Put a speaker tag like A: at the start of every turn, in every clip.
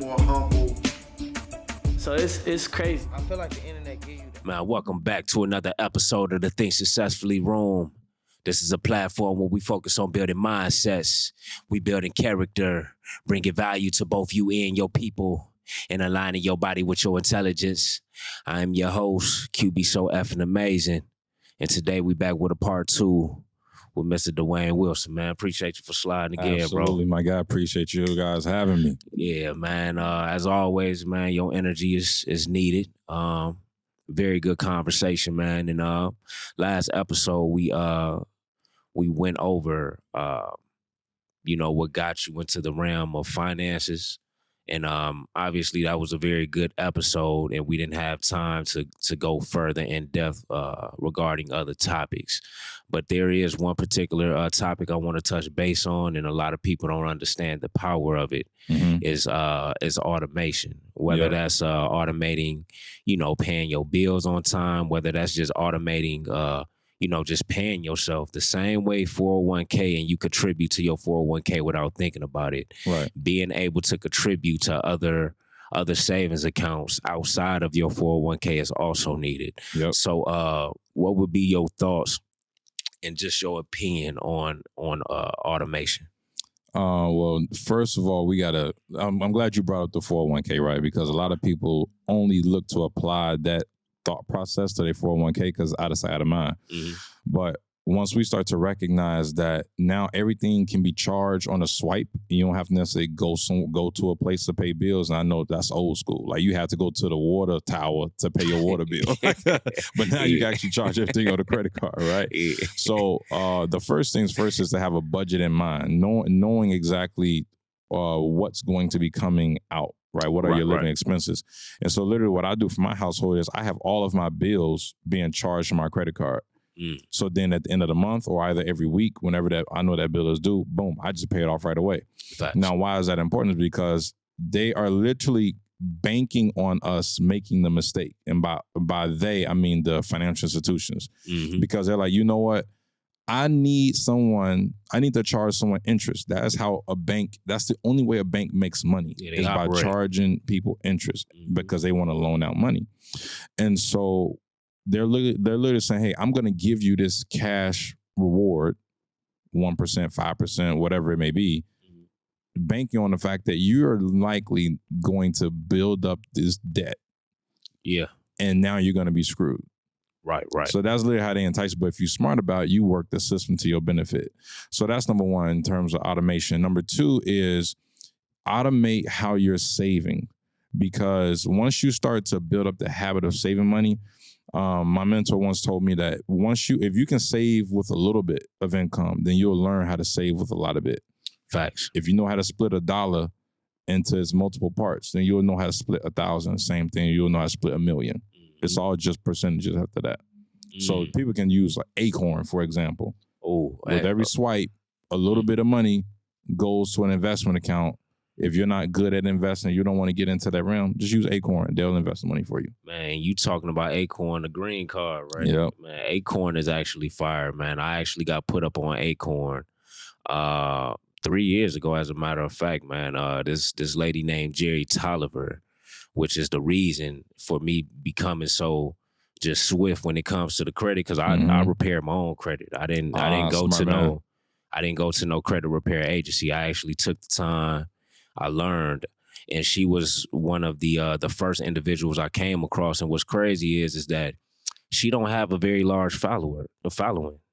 A: more humble.
B: So it's crazy.
C: I feel like the internet gives you that.
D: Man, welcome back to another episode of the Think Successfully Room. This is a platform where we focus on building mindsets. We building character, bringing value to both you and your people, and aligning your body with your intelligence. I am your host, Q.B Amaazn. And today we back with a part 2 with Mr. Dwayne Wilson, man. Appreciate you for sliding again,
E: Absolutely, my guy. Appreciate you guys having me.
D: Yeah, man. As always, man, your energy is needed. Very good conversation, man. And last episode we went over what got you into the realm of finances. And obviously that was a very good episode, and we didn't have time to go further in depth regarding other topics. But there is one particular topic I want to touch base on, and a lot of people don't understand the power of it, is automation. Whether that's automating, paying your bills on time, whether that's just automating just paying yourself the same way 401k, and you contribute to your 401k without thinking about it.
E: Right.
D: Being able to contribute to other savings accounts outside of your 401k is also needed.
E: Yep.
D: So what would be your thoughts and just your opinion on automation?
E: Well, first of all, I'm glad you brought up the 401k, right? Because a lot of people only look to apply that thought process to their 401k because out of sight, out of mind.
D: Mm-hmm.
E: But once we start to recognize that now everything can be charged on a swipe, you don't have to necessarily go to a place to pay bills. And I know that's old school. Like you had to go to the water tower to pay your water bill. But now you can actually charge everything on a credit card, right?
D: Yeah.
E: So the first things first is to have a budget in mind, knowing exactly what's going to be coming out. Right. What are your living expenses? And so literally what I do for my household is I have all of my bills being charged from my credit card. So then at the end of the month or either every week, whenever that I know that bill is due, boom, I just pay it off right away.
D: Facts.
E: Now, why is that important? Is because they are literally banking on us making the mistake. And by they, I mean the financial institutions.
D: Mm-hmm.
E: Because they're like, you know what? I need to charge someone interest. That's how that's the only way a bank makes money is by charging people interest because they want to loan out money. And so they're literally saying, hey, I'm going to give you this cash reward, 1%, 5%, whatever it may be, banking on the fact that you're likely going to build up this debt.
D: Yeah. And
E: now you're going to be screwed.
D: Right.
E: So that's literally how they entice. But if you're smart about it, you work the system to your benefit. So that's number one in terms of automation. Number two is automate how you're saving. Because once you start to build up the habit of saving money, my mentor once told me that if you can save with a little bit of income, then you'll learn how to save with a lot of it.
D: Facts.
E: If you know how to split $1 into its multiple parts, then you'll know how to split 1,000. Same thing. You'll know how to split 1,000,000. It's all just percentages after that. So people can use like Acorn, for example. With every swipe, a little bit of money goes to an investment account. If you're not good at investing, you don't want to get into that realm, just use Acorn. They'll invest the money for you.
D: Man, you talking about Acorn, the green card, right?
E: Yep.
D: Man, Acorn is actually fire, man. I actually got put up on Acorn 3 years ago, as a matter of fact, man. This lady named Jerry Tolliver, which is the reason for me becoming so just swift when it comes to the credit, because I repair my own credit. I didn't go to no credit repair agency. I actually took the time. I learned, and she was one of the first individuals I came across. And what's crazy is that she don't have a very large following.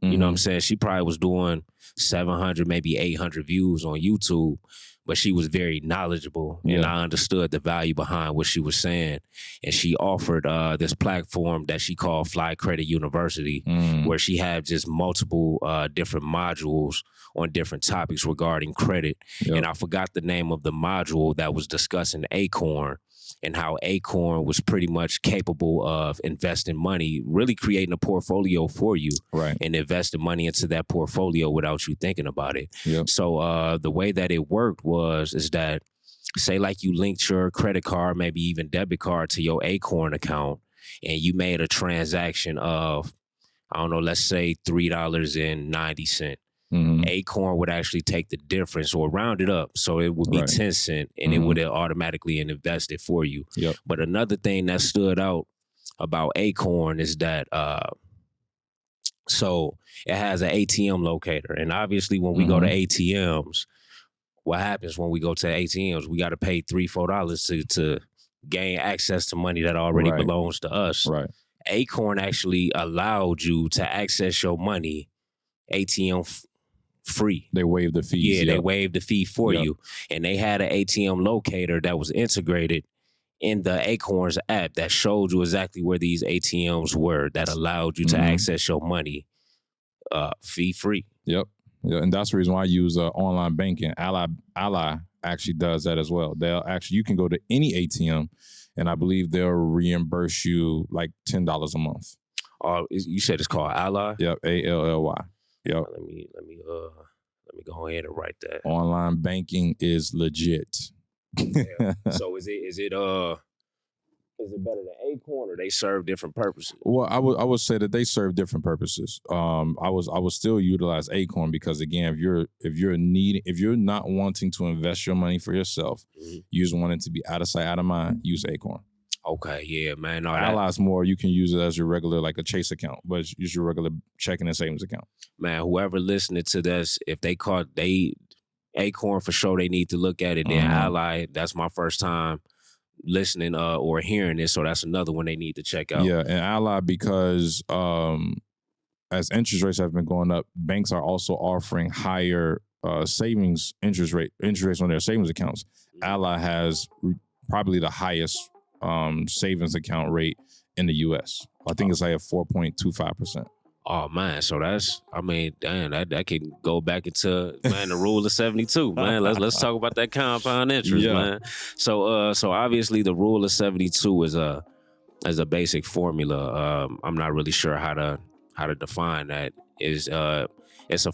D: You know what I'm saying? She probably was doing 700, maybe 800 views on YouTube, but she was very knowledgeable, and I understood the value behind what she was saying. And she offered this platform that she called Fly Credit University, where she had just multiple different modules on different topics regarding credit. And I forgot the name of the module that was discussing Acorn, and how Acorn was pretty much capable of investing money, really creating a portfolio for you, and investing money into that portfolio without you thinking about it. So the way that it worked is that, say like you linked your credit card, maybe even debit card, to your Acorn account, and you made a transaction of, I don't know, let's say $3.90. Acorn would actually take the difference or round it up. So it would be 10 cents and it would automatically invest it for you.
E: Yep.
D: But another thing that stood out about Acorn is that so it has an ATM locator. And obviously when we go to ATMs, what happens when we go to ATMs? We got to pay $3-4 to gain access to money that already belongs to us.
E: Right.
D: Acorn actually allowed you to access your money ATM free.
E: They waived the fees.
D: Yeah, they waived the fee for you. And they had an ATM locator that was integrated in the Acorns app that showed you exactly where these ATMs were that allowed you to access your money fee free.
E: Yep. Yeah, and that's the reason why I use online banking. Ally actually does that as well. You can go to any ATM, and I believe they'll reimburse you like $10 a month.
D: You said it's called Ally?
E: Yep, ALLY. Yep.
D: Let me go ahead and write that.
E: Online banking is legit.
D: Yeah. So is it better than Acorn, or they serve different purposes?
E: Well, I would say that they serve different purposes. I would still utilize Acorn because, again, if you're not wanting to invest your money for yourself, you just want it to be out of sight, out of mind, use Acorn.
D: Okay, yeah, man. No,
E: Ally's more, you can use it as your regular, like a Chase account, but it's your regular checking and savings account.
D: Man, whoever listening to this, if they caught Acorn, for sure they need to look at it. Then Ally, that's my first time listening or hearing this, so that's another one they need to check out.
E: Yeah, and Ally, because as interest rates have been going up, banks are also offering higher savings interest rates on their savings accounts. Ally has probably the highest savings account rate in the U.S. I think it's like a 4.25%.
D: Oh man, so that's, I mean, damn, that can go back into, man, the rule of 72, man. Let's talk about that compound interest, man. So obviously the rule of 72 is a basic formula. I'm not really sure how to define that. It's a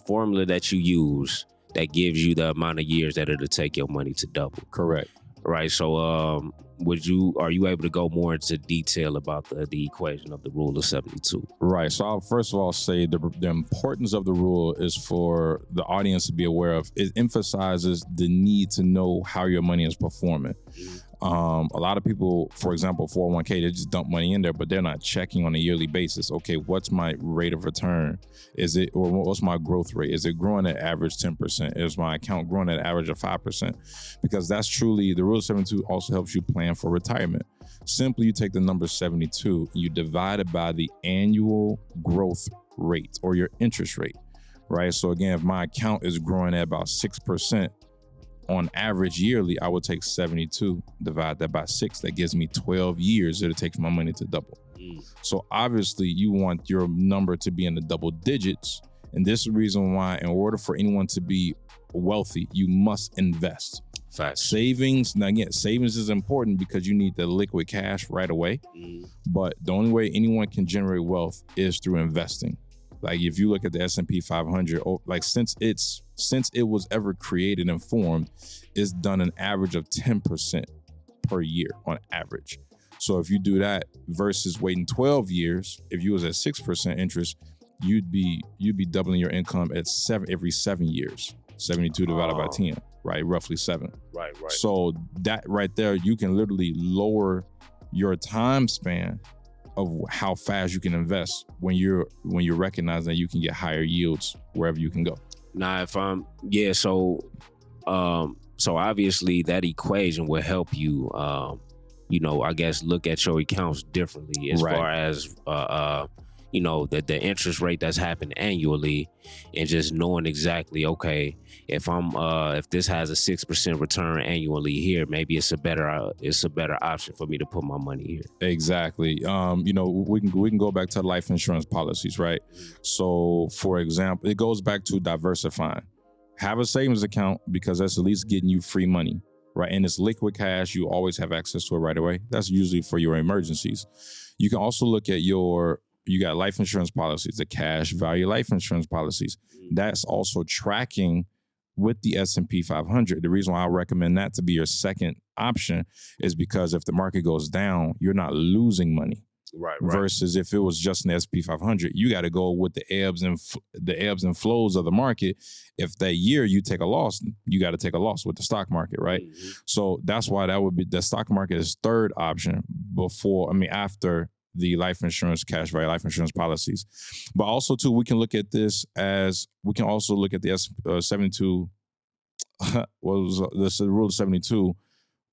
D: formula that you use that gives you the amount of years that it'll take your money to double.
E: Correct.
D: Right. So are you able to go more into detail about the equation of the rule of 72?
E: Right. So I'll first of all say the importance of the rule is for the audience to be aware of. It emphasizes the need to know how your money is performing. A lot of people, for example, 401k, they just dump money in there, but they're not checking on a yearly basis. Okay, what's my rate of return? Or what's my growth rate? Is it growing at average 10%? Is my account growing at average of 5%? Because that's truly, the rule of 72 also helps you plan for retirement. Simply, you take the number 72, you divide it by the annual growth rate or your interest rate, right? So again, if my account is growing at about 6%, on average yearly, I would take 72, divide that by 6. That gives me 12 years that it takes my money to double. So obviously you want your number to be in the double digits. And this is the reason why, in order for anyone to be wealthy, you must invest.
D: Facts.
E: Savings, now again, savings is important because you need the liquid cash right away. But the only way anyone can generate wealth is through investing. Like if you look at the S&P 500, like since it was ever created and formed, it's done an average of 10% per year on average. So if you do that versus waiting 12 years, if you was at 6% interest, you'd be doubling your income at every 7 years. 72 divided by 10, right? Roughly 7.
D: Right.
E: So that right there, you can literally lower your time span of how fast you can invest when you're recognizing that you can get higher yields wherever you can go.
D: Now, so obviously that equation will help you, I guess look at your accounts differently as far as, the interest rate that's happening annually, and just knowing exactly, okay, if this has a 6% return annually here, maybe it's a better option for me to put my money here.
E: Exactly. We can go back to life insurance policies, right? So for example, it goes back to diversifying. Have a savings account because that's at least getting you free money, right? And it's liquid cash. You always have access to it right away. That's usually for your emergencies. You can also look at you got life insurance policies, the cash value life insurance policies. That's also tracking with the S&P 500. The reason why I recommend that to be your second option is because if the market goes down, you're not losing money.
D: Right.
E: Versus if it was just an S&P 500, you got to go with the ebbs and flows of the market. If that year you take a loss, you got to take a loss with the stock market, right?
D: Mm-hmm.
E: So that's why that would be the stock market is third option after the life insurance, cash value life insurance policies. But also too, we can look at this as we can also look at the 72. What was the rule of 72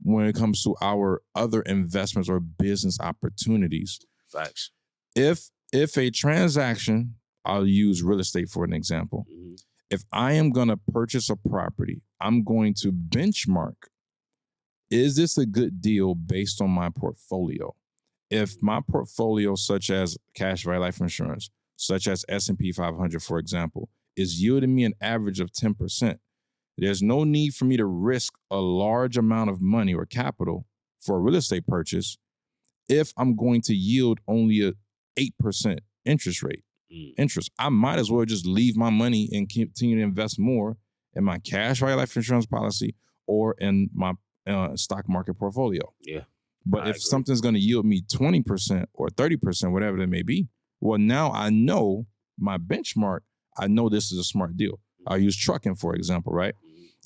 E: when it comes to our other investments or business opportunities.
D: Facts.
E: If a transaction, I'll use real estate for an example.
D: Mm-hmm.
E: If I am going to purchase a property, I'm going to benchmark, is this a good deal based on my portfolio? If my portfolio, such as cash value life insurance, such as S&P 500, for example, is yielding me an average of 10%, there's no need for me to risk a large amount of money or capital for a real estate purchase if I'm going to yield only a 8% interest rate. Interest. I might as well just leave my money and continue to invest more in my cash value life insurance policy or in my stock market portfolio.
D: Yeah.
E: But if something's going to yield me 20% or 30%, whatever that may be, well, now I know my benchmark. I know this is a smart deal. I'll use trucking, for example, right?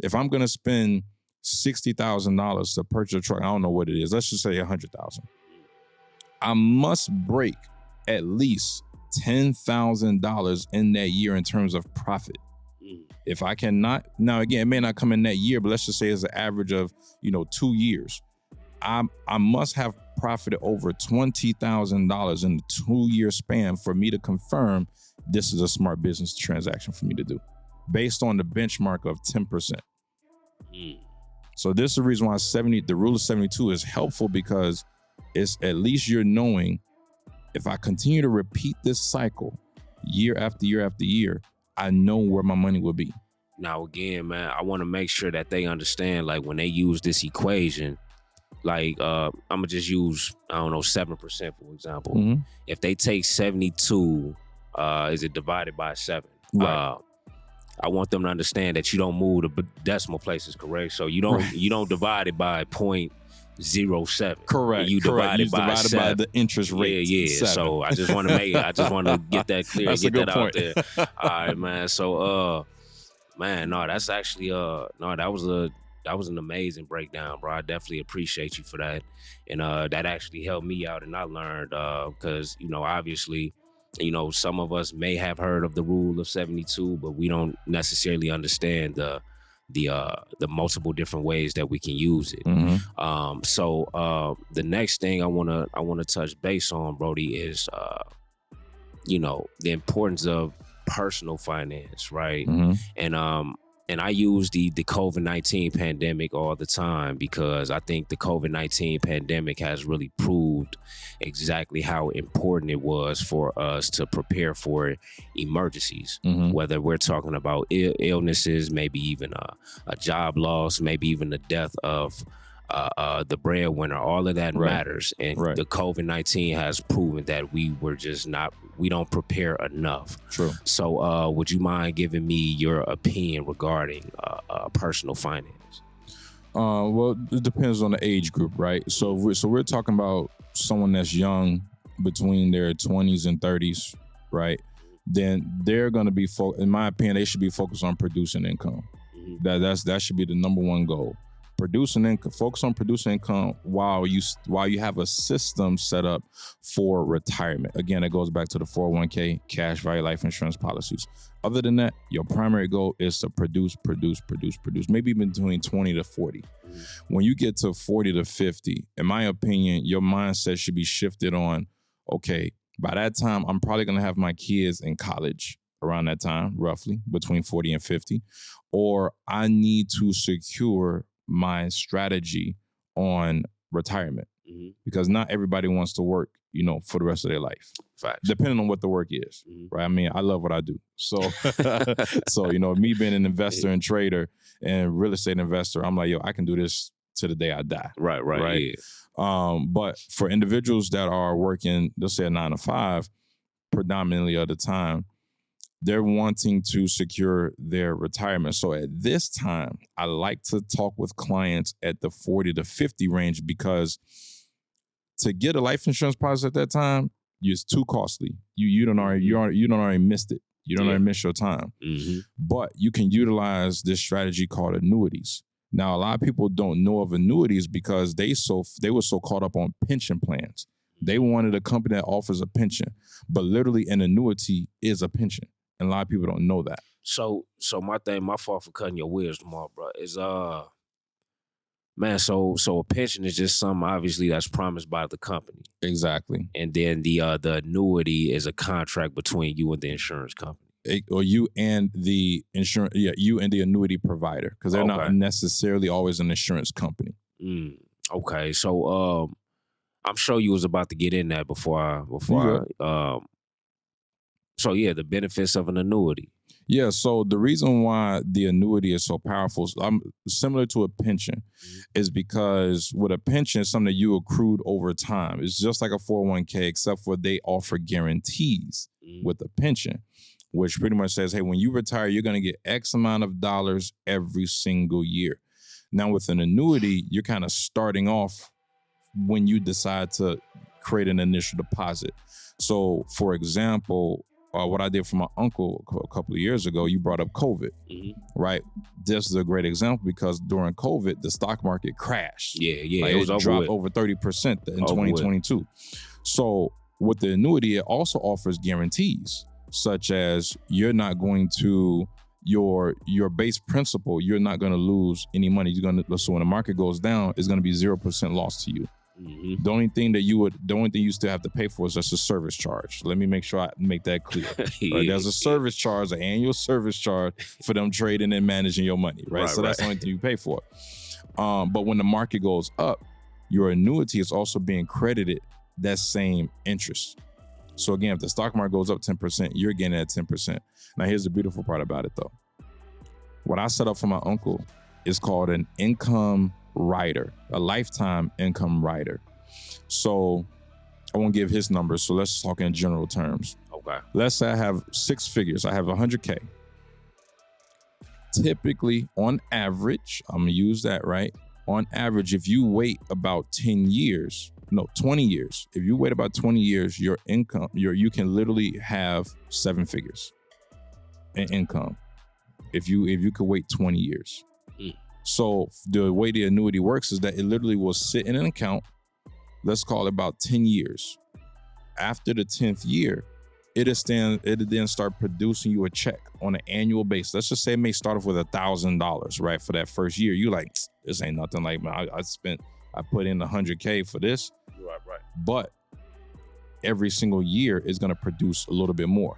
E: If I'm going to spend $60,000 to purchase a truck, I don't know what it is. Let's just say $100,000. I must break at least $10,000 in that year in terms of profit. If I cannot, now again, it may not come in that year, but let's just say it's an average of 2 years. I must have profited over $20,000 in the 2-year span for me to confirm this is a smart business transaction for me to do, based on the benchmark of 10%. So this is the reason why the rule of 72 is helpful, because it's at least you're knowing, if I continue to repeat this cycle year after year after year, I know where my money will be.
D: Now, again, man, I want to make sure that they understand, like, when they use this equation, like, I'm going to just use, 7%, for example.
E: Mm-hmm.
D: If they take 72, is it divided by 7?
E: Right.
D: I want them to understand that you don't move the decimal places, correct? So you don't divide it by 0.07.
E: Correct.
D: You divide it by 7.
E: By the interest rate.
D: Yeah.
E: 7.
D: So I just want to get that clear,
E: That's
D: get that out
E: point.
D: there. All right, man. So man, no, that's actually that was an amazing breakdown, bro. I definitely appreciate you for that. And that actually helped me out, and I learned because obviously, some of us may have heard of the rule of 72, but we don't necessarily understand the multiple different ways that we can use it.
E: Mm-hmm.
D: So the next thing I wanna touch base on, Brody, is the importance of personal finance, right?
E: Mm-hmm.
D: And I use the COVID-19 pandemic all the time, because I think the COVID-19 pandemic has really proved exactly how important it was for us to prepare for emergencies,
E: mm-hmm.
D: whether we're talking about illnesses, maybe even a job loss, maybe even the death of the breadwinner. All of that matters. And the COVID-19 has proven that we don't prepare enough.
E: True.
D: So would you mind giving me your opinion regarding personal finance?
E: Well, it depends on the age group, right? So we're talking about someone that's young, between their 20s and 30s, right? Then they're going to be, in my opinion, they should be focused on producing income. Mm-hmm. That should be the number one goal. Producing income, focus on producing income while you have a system set up for retirement. Again, it goes back to the 401k, cash value life insurance policies. Other than that, your primary goal is to produce, maybe between 20 to 40. When you get to 40 to 50, in my opinion, your mindset should be shifted on, okay, by that time, I'm probably going to have my kids in college around that time, roughly between 40 and 50, or I need to secure my strategy on retirement, because not everybody wants to work, for the rest of their life.
D: Facts.
E: Depending on what the work is, right? I mean, I love what I do. So, me being an investor and trader and real estate investor, I'm like, I can do this to the day I die.
D: Right. Yeah.
E: But for individuals that are working, let's say a 9 to 5, predominantly of the time, they're wanting to secure their retirement. So at this time, I like to talk with clients at the 40 to 50 range, because to get a life insurance policy at that time, it's too costly. You don't already missed it. You don't already miss your time.
D: Mm-hmm.
E: But you can utilize this strategy called annuities. Now, a lot of people don't know of annuities because they were so caught up on pension plans. They wanted a company that offers a pension, but literally an annuity is a pension, and a lot of people don't know that.
D: So my fault for cutting your wheels tomorrow, bro. Is man, so a pension is just something obviously that's promised by the company.
E: Exactly.
D: And then the annuity is a contract between you and the insurance company.
E: Or you and the insurance, you and the annuity provider, because they're not necessarily always an insurance company.
D: Okay, so I'm sure you was about to get in that before so yeah, the benefits of an annuity.
E: Yeah, so the reason why the annuity is so powerful, similar to a pension, is because with a pension, it's something that you accrued over time. It's just like a 401k, except for they offer guarantees with a pension, which pretty much says, hey, when you retire, you're going to get X amount of dollars every single year. Now, with an annuity, you're kind of starting off when you decide to create an initial deposit. So, for example, what I did for my uncle a couple of years ago, you brought up COVID, right? This is a great example because during COVID, the stock market crashed.
D: Yeah.
E: It dropped over 30% in 2022. So with the annuity, it also offers guarantees, such as you're not going to, your base principal, you're not going to lose any money. So when the market goes down, it's going to be 0% loss to you. The only thing you still have to pay for is just a service charge. Let me make sure I make that clear. Right? There's a service charge, an annual service charge for them trading and managing your money, right? So that's the only thing you pay for. But when the market goes up, your annuity is also being credited that same interest. So again, if the stock market goes up 10%, you're getting at 10%. Now here's the beautiful part about it though. What I set up for my uncle is called an income rider, a lifetime income rider. So I won't give his numbers, so let's talk in general terms.
D: Okay.
E: Let's say I have 6 figures. I have 100K. Typically, on average, I'm gonna use that, right? On average, if you wait about 20 years, if you wait about 20 years, your income, you can literally have 7 figures in income. If you could wait 20 years. So the way the annuity works is that it literally will sit in an account, let's call it about 10 years. After the 10th year, it'll then start producing you a check on an annual basis. Let's just say it may start off with $1,000, right? For that first year, you like, this ain't nothing. Like, I put in 100K for this.
D: Right.
E: But every single year is going to produce a little bit more.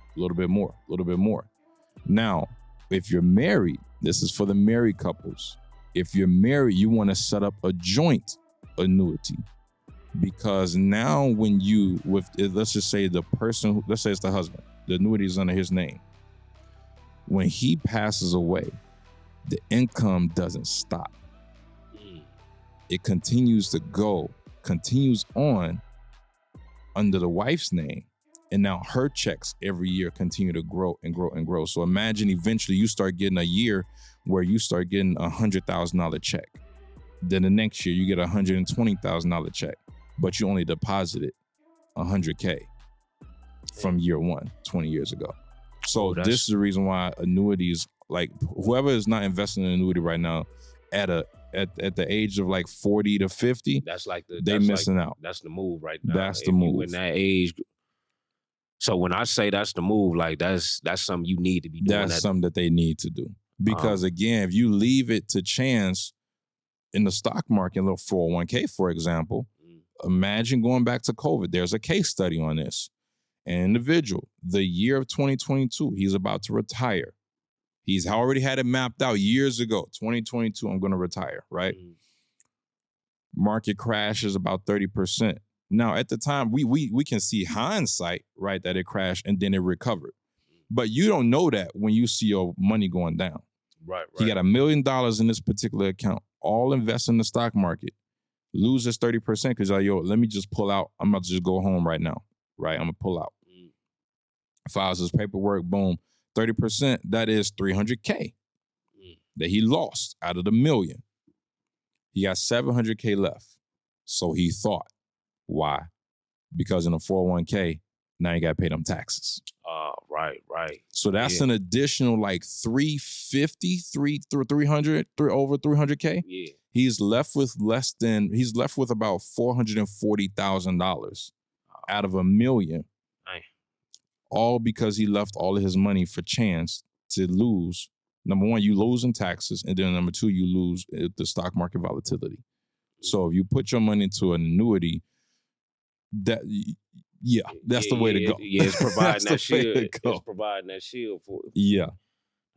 E: Now, if you're married, this is for the married couples. If you're married, you want to set up a joint annuity, because now when let's just say let's say it's the husband, the annuity is under his name. When he passes away, the income doesn't stop. It continues on under the wife's name. And now her checks every year continue to grow and grow and grow. So imagine eventually you start getting a year where you start getting $100,000 check. Then the next year you get $120,000 check, but you only deposited 100K from year one, 20 years ago. So this is the reason why annuities, like whoever is not investing in an annuity right now at the age of like 40 to 50, they're missing out.
D: That's the move right now.
E: That's the move.
D: In that age. So when I say that's the move, like that's something you need to be doing.
E: That's something that they need to do. Because again, if you leave it to chance in the stock market, a little 401k, for example, imagine going back to COVID. There's a case study on this. An individual, the year of 2022, he's about to retire. He's already had it mapped out years ago. 2022, I'm going to retire, right? Market crashes about 30%. Now, at the time, we can see hindsight, right, that it crashed and then it recovered. But you don't know that when you see your money going down.
D: Right.
E: He got $1 million in this particular account, all invest in the stock market, loses 30% because let me just pull out. I'm about to just go home right now, right? I'm going to pull out. Files his paperwork, boom, 30%, that is $300K that he lost out of the $1 million. He got $700K left. So he thought. Why? Because in a 401k, now you got to pay them taxes.
D: Right.
E: So that's an additional like 350, 300, over 300K.
D: Yeah.
E: He's left with about $440,000 out of $1 million.
D: Dang.
E: All because he left all of his money for chance to lose. Number one, you lose in taxes, and then number two, you lose the stock market volatility. So if you put your money into an annuity, that's the way to go.
D: Yeah, it's providing that shield. It's providing that shield for it.
E: Yeah.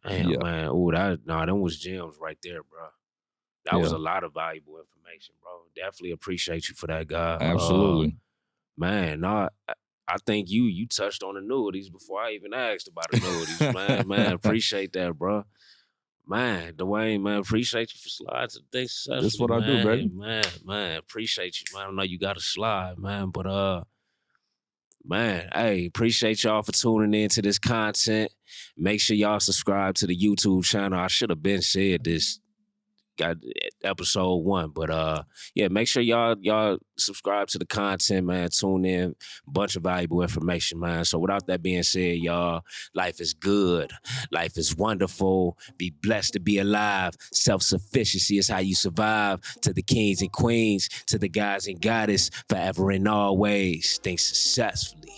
D: Damn, man. Ooh, them was gems right there, bro. That was a lot of valuable information, bro. Definitely appreciate you for that, guy.
E: Absolutely.
D: Man, I think you touched on annuities before I even asked about annuities, man. Man, appreciate that, bro. Man, Dwayne, man, appreciate you for sliding today successfully.
E: That's what I do, baby.
D: Man, appreciate you, man. I know you got to slide, man, but man, hey, appreciate y'all for tuning in to this content. Make sure y'all subscribe to the YouTube channel. I should have been said this. Got episode 1, but yeah, make sure y'all subscribe to the content, man. Tune in, bunch of valuable information, man. So without that being said, y'all, life is good, life is wonderful. Be blessed to be alive. Self-sufficiency is how you survive. To the kings and queens, to the guys and goddess, forever and always. Think successfully.